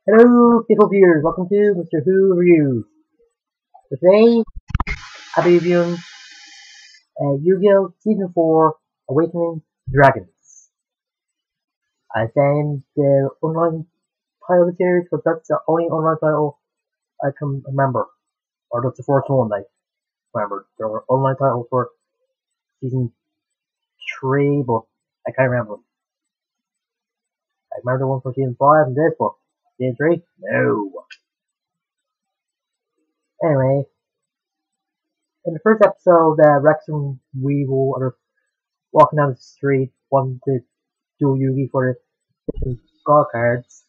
Hello, people viewers. Welcome to Mr. Who Reviews. So today, I'll be reviewing Yu-Gi-Oh! Season 4 Awakening Dragons. I found the online title of the series because that's the only online title I can remember. Or that's the first one I remember. There were online titles for Season 3, but I can't remember them. I remember the one for Season 5 and this, but Season 3? No. Anyway, in the first episode, Rex and Weevil are walking down the street, wanting to do Yugi for the different score cards.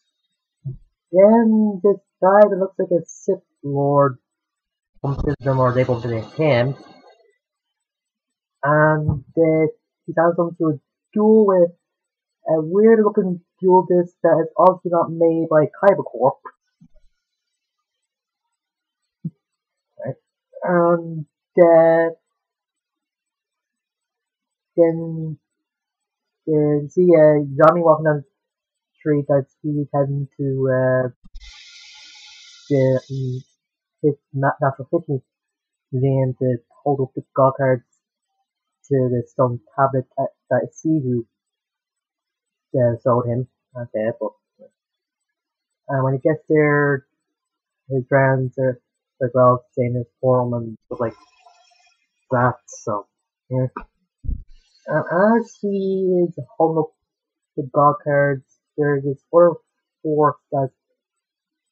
Then this guy that looks like a Sith Lord comes to them, or they bump into him, and he sends them to a duel with a weird looking duel disc that is obviously not made by Kaiba Corp. Right? And then you see Johnny walking down the street that he's heading to his natural history museum to hold up the god cards to the stone tablet that Sivu sold him. That's it, but when he gets there, his friends are as well saying his form and stuff like that. So yeah. As he is holding up the god cards, there's this other force that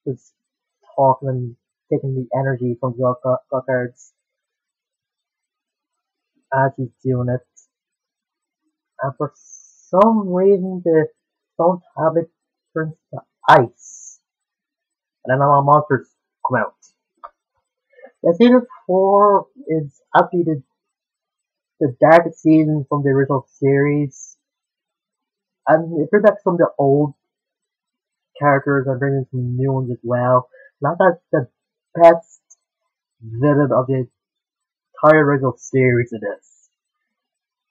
is talking and taking the energy from the god cards as he's doing it. And for some reason, the stone tablet turns to ice. And then all monsters come out. The season 4 is actually the darkest season from the original series. And it brings back some of the old characters and brings in some new ones as well. Not that the best villain of the entire original series it is.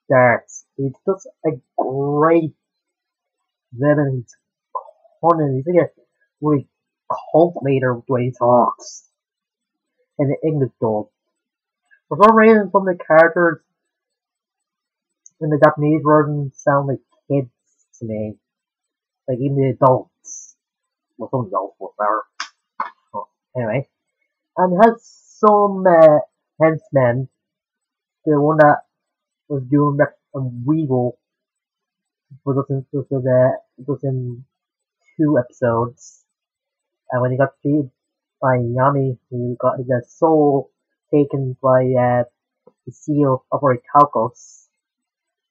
Darts. He's just a great villain. He's cunning. He's like a really cult leader the way he talks. And the English dub. For some reason, some of the characters in the Japanese version sound like kids to me. Like even the adults. Well, some adults, but whatever. Oh, anyway. And it has some henchmen. The one that was doing Rex and Weevil was in 2 episodes. And when he got defeated by Yami, he got his soul taken by the seal of Orichalcos.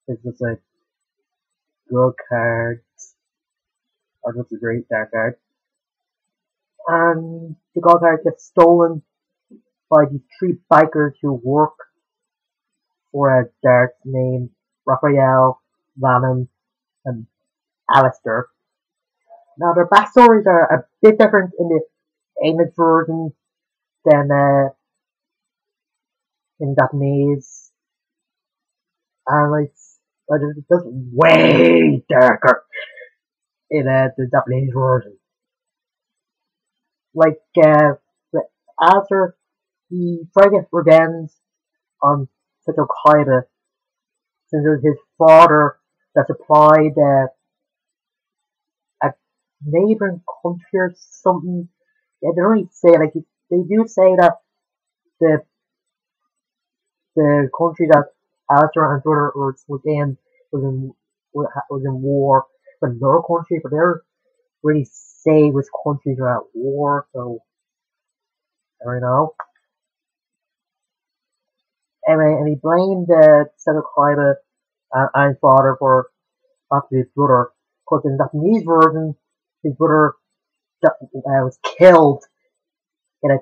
This was a good card, or just a great dark card. And the god card gets stolen by these 3 bikers who work for a dart named Raphael, Venom, and Alistair. Now their backstories are a bit different in the English version than in Japanese, and it's just way darker in the Japanese version. Like after he tried to get revenge on Seto Kaiba, since it was his father that supplied a neighboring country or something. Yeah, they don't really say it, like they do say that the country that Alistair and brother was in war with another country, but they don't really say which countries are at war, so I don't know. Anyway, and he blamed Seto Kaiba and his father for after his brother, because in the Japanese version, his brother was killed in a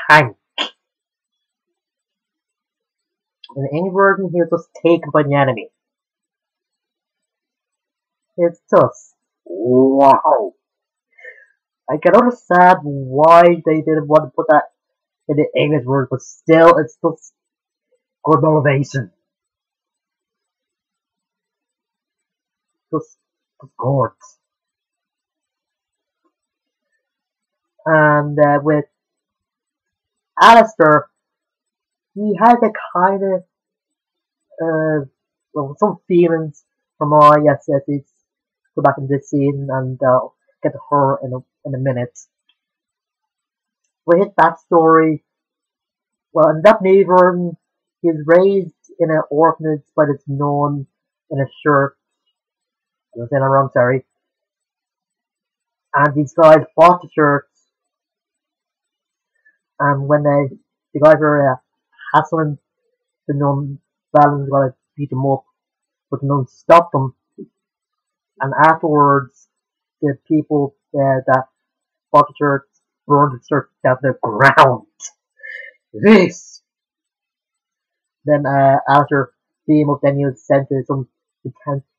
tank. In the English version, he was just taken by the enemy. It's just wow. I can understand why they didn't want to put that in the English version, but still, it's just good motivation. Just good. And with Alistair, he has a kind of well, some feelings from yes, yes, it's go back in this scene and get to her in a minute. With his backstory, well, in that neighborhood, he is raised in an orphanage, but it's known in a church. I'm saying I'm wrong, sorry. And these guys bought the church, and when the guys were hassling the nun, Valen's gonna beat them up, but the nun stopped them. And afterwards, the people that bought the church burned the church down to the ground. This! Then after being up, then he was sent to some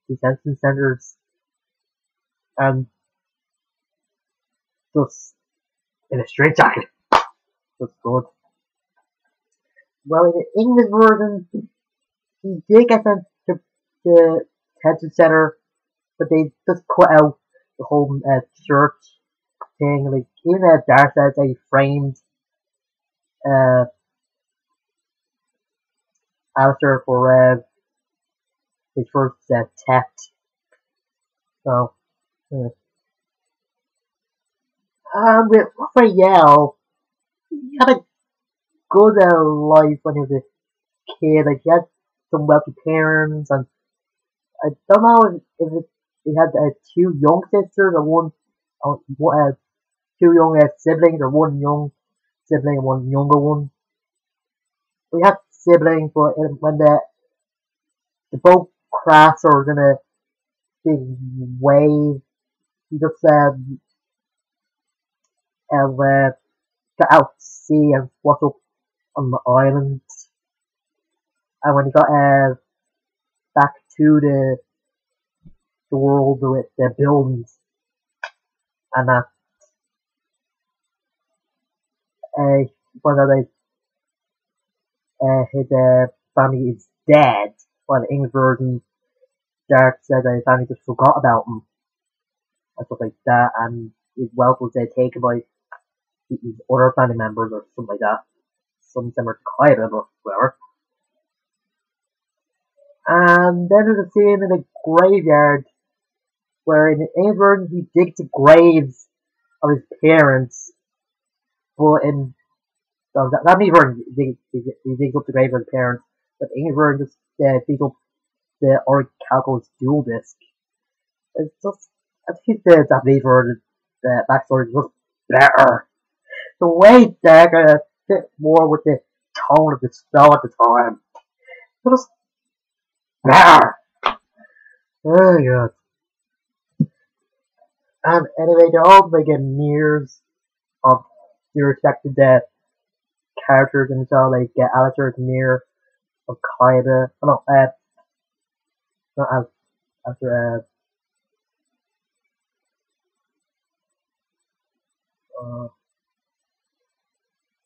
detention centers, and just in a straitjacket. That's good. Well, in the English version, he did get sent to the detention center, but they just cut out the whole church thing. Like, even Dark says they framed Alistair for his first theft. So, with Raphael, he had a good life when he was a kid. Like, he had some wealthy parents, and I don't know if he had two young sisters or two young siblings, or one young sibling and one younger one. We had siblings, but when the boat crashed or was in a big wave, he just got out to sea and washed up on the island. And when he got back to the world with the buildings and that, found out that his family is dead. While the English version, Dark said that his family just forgot about him and stuff like that, and his wealth was taken by his other family members or something like that. Some similar to Kyle, but whatever. And then there's a scene in a graveyard where in the English version he digs the graves of his parents, but in that English version he digs up the graves of his parents, but the English version just digs up the Orichalco's dual disc. It's just, I think the Japanese version, the backstory is just better. The way Dagger fit more with the tone of the spell at the time. It was better. Oh god. And anyway, they're all making mirrors of the respected characters, and so like Alistair's mirror of Kaida. Oh no, not after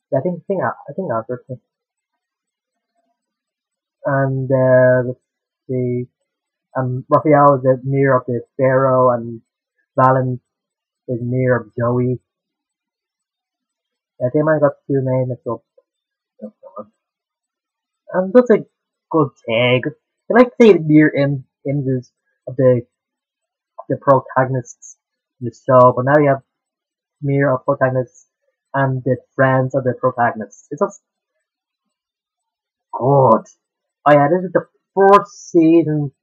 yeah, I think Alistair. And let's see. Raphael is the mirror of the Pharaoh, and Valen is mirror of Joey. I think I got two names mixed up. And that's a good tag. I like to say the mirror images of the protagonists in the show, but now you have mirror of protagonists and the friends of the protagonists. It's just good. Oh yeah, this is the first season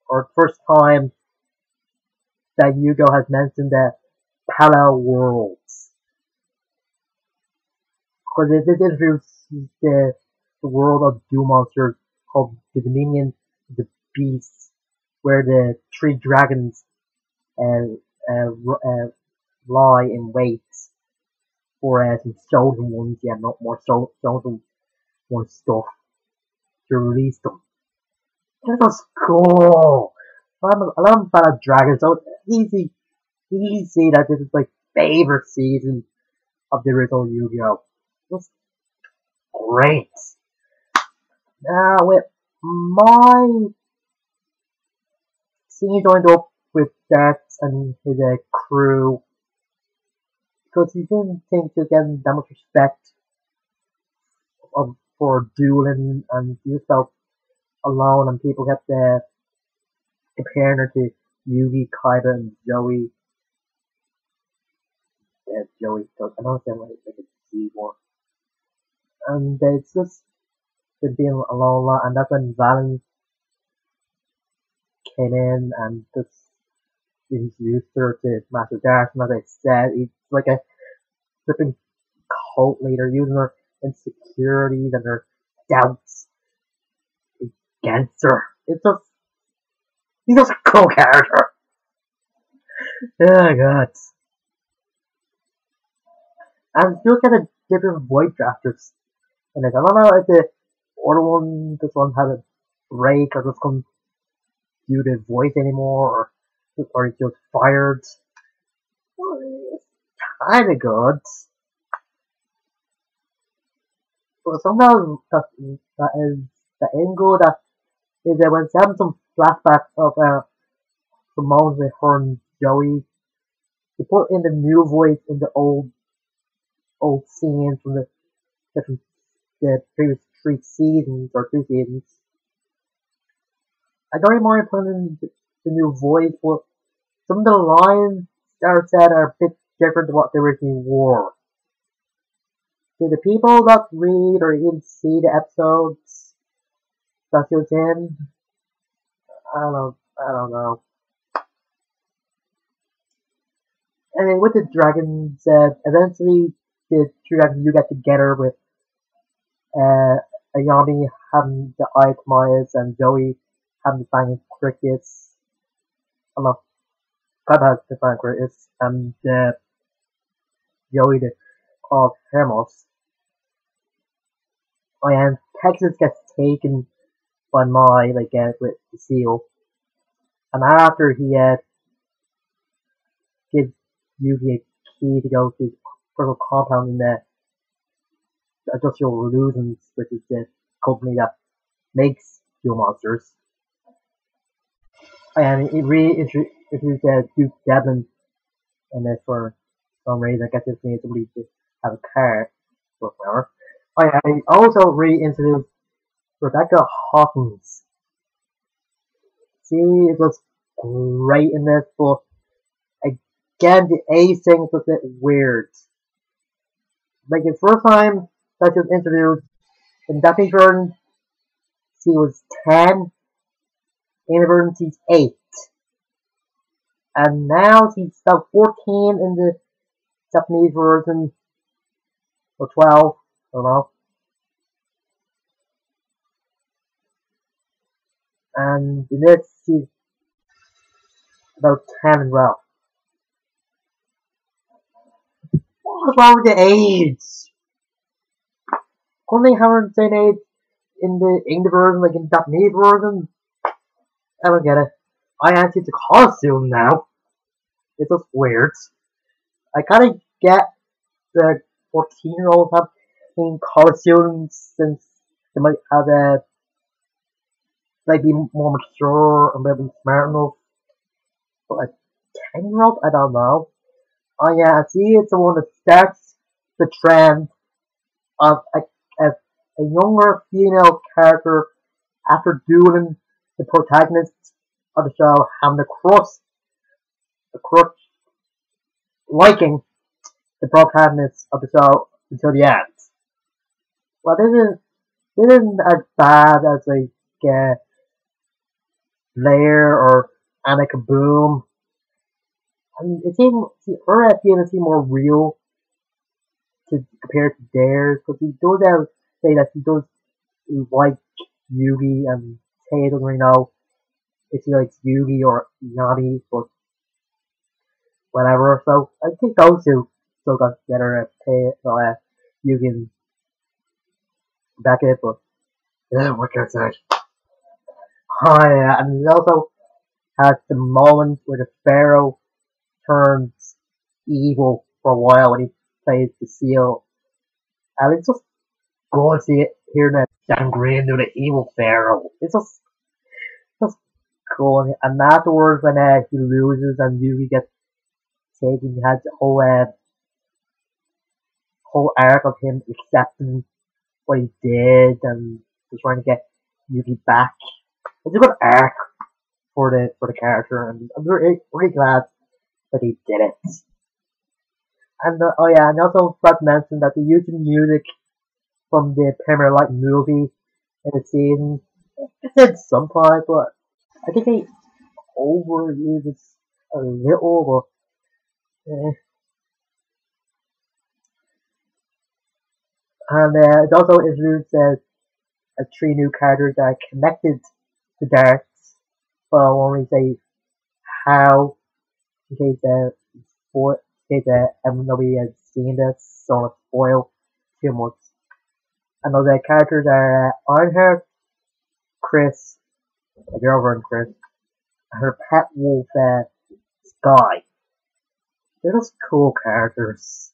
or first time that Yugo has mentioned the parallel worlds. Because this introduces the world of Doom monsters called the Dominion of the Beasts, where the three dragons lie in wait for some chosen ones, not more chosen one stuff to release them. That was cool. I love Battle Dragons, so easy that this is my favorite season of the original Yu-Gi-Oh! It was great. Now with my scene joined up with Dex and his crew, because he didn't think to get that much respect for dueling, and he just felt alone, and people kept comparing her to Yugi, Kaiba, and Joey. Yeah, Joey. I know it's like a Z one, and it's just been being alone a lot, and that's when Valens came in and just introduced her to Master Dark. And as I said, he's like a flipping cult leader, using her insecurities and her doubts against her. He's just a cool character. Oh god. And you look at the different voice actors in it. I don't know if the other one, this one had a break or just couldn't do the voice anymore, or he just fired. Well, it's kinda good. But sometimes that isn't good. That is that when having some flashbacks of some moments with her and Joey, they put in the new voice in the old scenes from the different the previous 3 seasons or 2 seasons. I don't even mind putting in the new voice, but some of the lines that are said are a bit different to what they originally were. Do the people that read or even see the episodes that she was in? I don't know. And then with the dragons, eventually the 3 dragons you get together with Ayami having the eye Mayas and Joey having the banging crickets. I love God has the banging crickets and Joey the called Hermos. And Texas gets taken by Mai with the seal. And after he gives Yugi a key to go to his purple compound in the Industrial Illusions, which is the company that makes Duel Monsters. And it reintroduced Duke Devlin in it for some reason. I guess it's needed somebody to have a car or whatever. I also reintroduced Rebecca Hawkins. She looks great in this, but again, the age thing was a bit weird. Like the first time that she was introduced in Japanese version, she was 10, in the version she's 8. And now she's about 14 in the Japanese version, or 12, I don't know. And in this, she's about 10 as well. What's wrong with the age? Couldn't they have her the same age in the version, like in the Japanese version? I don't get it. I actually it's a costume now. It's just weird. I kinda get the 14-year-olds have in costumes since they might have like be more mature and maybe smart enough. But a 10-year-old, I don't know. Oh yeah, see, it's the one that starts the trend of a younger female character after dueling the protagonist of the show having the crush liking the protagonist of the show until the end. Well, this isn't as bad as like Blair or Annika Boom. I mean, her appeal seems more real compared to theirs, because he does say that he does like Yugi, and Tay doesn't really know if he likes Yugi or Yami, but whatever. So I think those two still got together at Yugi and Beckett, but what can I say? Oh yeah, and he also has the moment where the Pharaoh turns evil for a while when he plays the seal. And it's just good to see it hearing that Dan Green do the evil Pharaoh. It's just cool. And afterwards when he loses and Yugi gets taken, he has the whole whole arc of him accepting what he did and just trying to get Yugi back. It's a good arc for the character, and I'm really glad that he did it. And oh yeah, and also forgot to mention that they used the music from the Premier Light movie in the season. It did sometimes, but I think they overused it a little. But and it also introduced three new characters that are connected to Dark. But I won't really say how, in case nobody has seen this, so I don't spoil too much. And the characters are Ironheart, Chris, a girlfriend Chris, and her pet wolf Sky. They're just cool characters.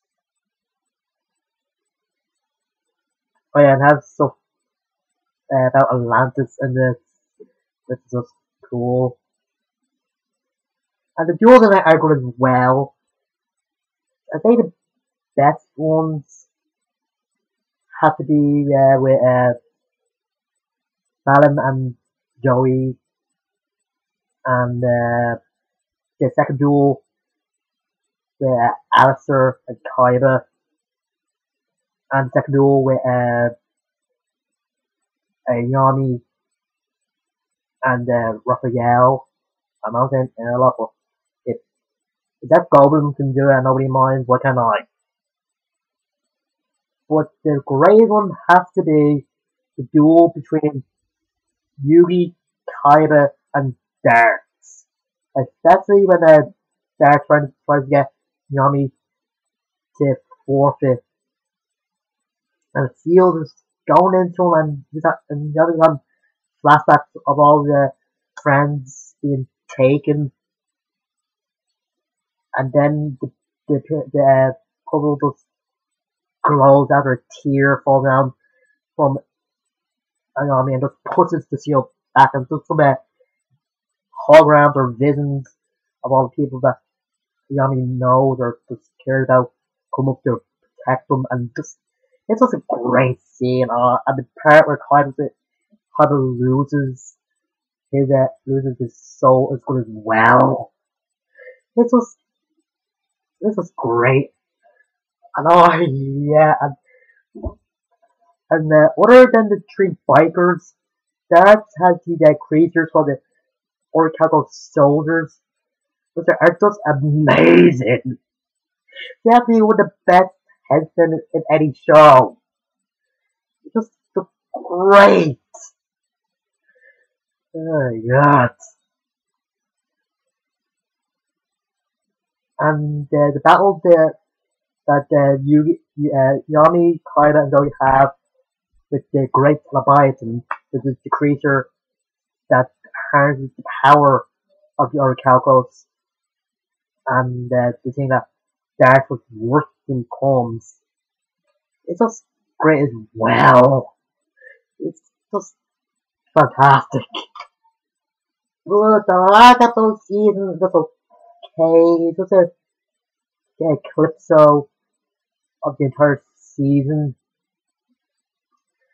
Oh yeah, and have stuff about Atlantis in this, which is just cool. And the duels in it are good as well. I think the best ones have to be with Balan and Joey, and the second duel with Alistair and Kaiba, and the second duel with Yami and Raphael. I'm not saying a lot, but if that Goblin can do it and nobody minds, what can I? But the great one has to be the duel between Yugi, Kaiba, and Darts. Especially when Darts tries to get Yami to forfeit. And Seal is going into him, and Yami's having flashbacks of all the friends being taken. And then the puzzle just glows after a tear falls down from Yami and just pushes the Seal back, and just from holograms or visions of all the people that Yami knows or just cares about come up to protect them, and just it's just a great scene. And the part where Kaiba loses his soul is good as well. It's just great. And yeah, and other than the three bikers, that has the creatures called the Orichalco soldiers, which are just amazing. They have to be one of the best heads in any show. It's just great. Oh god. And the battle that Yami, Kaiba, and Zoe have with the Great Leviathan, which is the creature that harnesses the power of the Orichalcos, and the thing that Dark was worse than comes. It's just great as well. It's just fantastic. But the last episode season is just okay. It's just a calypso of the entire season.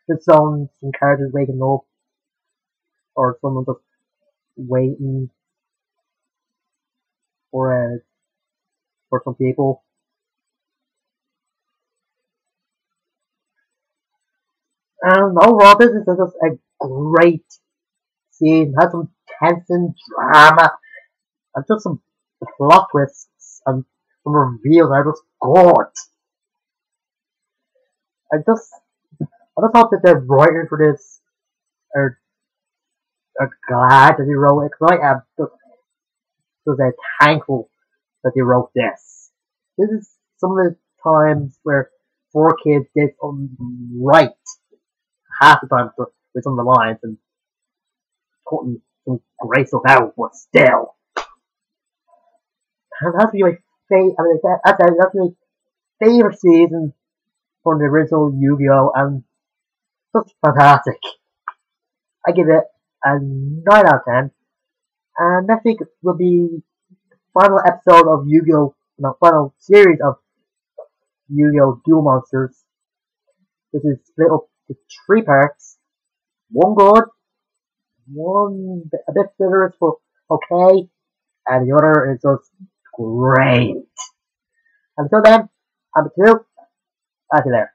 Just some characters waking up, or someone just waiting for some people. And overall, this is just a great scene. It has some tension, drama, and just some plot twists and some reveals are just good. I just hope that the writers for this are glad that they wrote it, because I am just thankful that they wrote this. This is some of the times where 4Kids did right half the time with some of the lines and cutting some great stuff out, but still. And that's my that's my favorite season from the original Yu-Gi-Oh! And just fantastic. I give it a 9 out of 10. And next week will be the final episode of Yu-Gi-Oh! No, final series of Yu-Gi-Oh! Duel Monsters. This is split up to 3 parts. One good, one a bit bitter, but okay, and the other is just great. Until then, I'm 2. Out of there.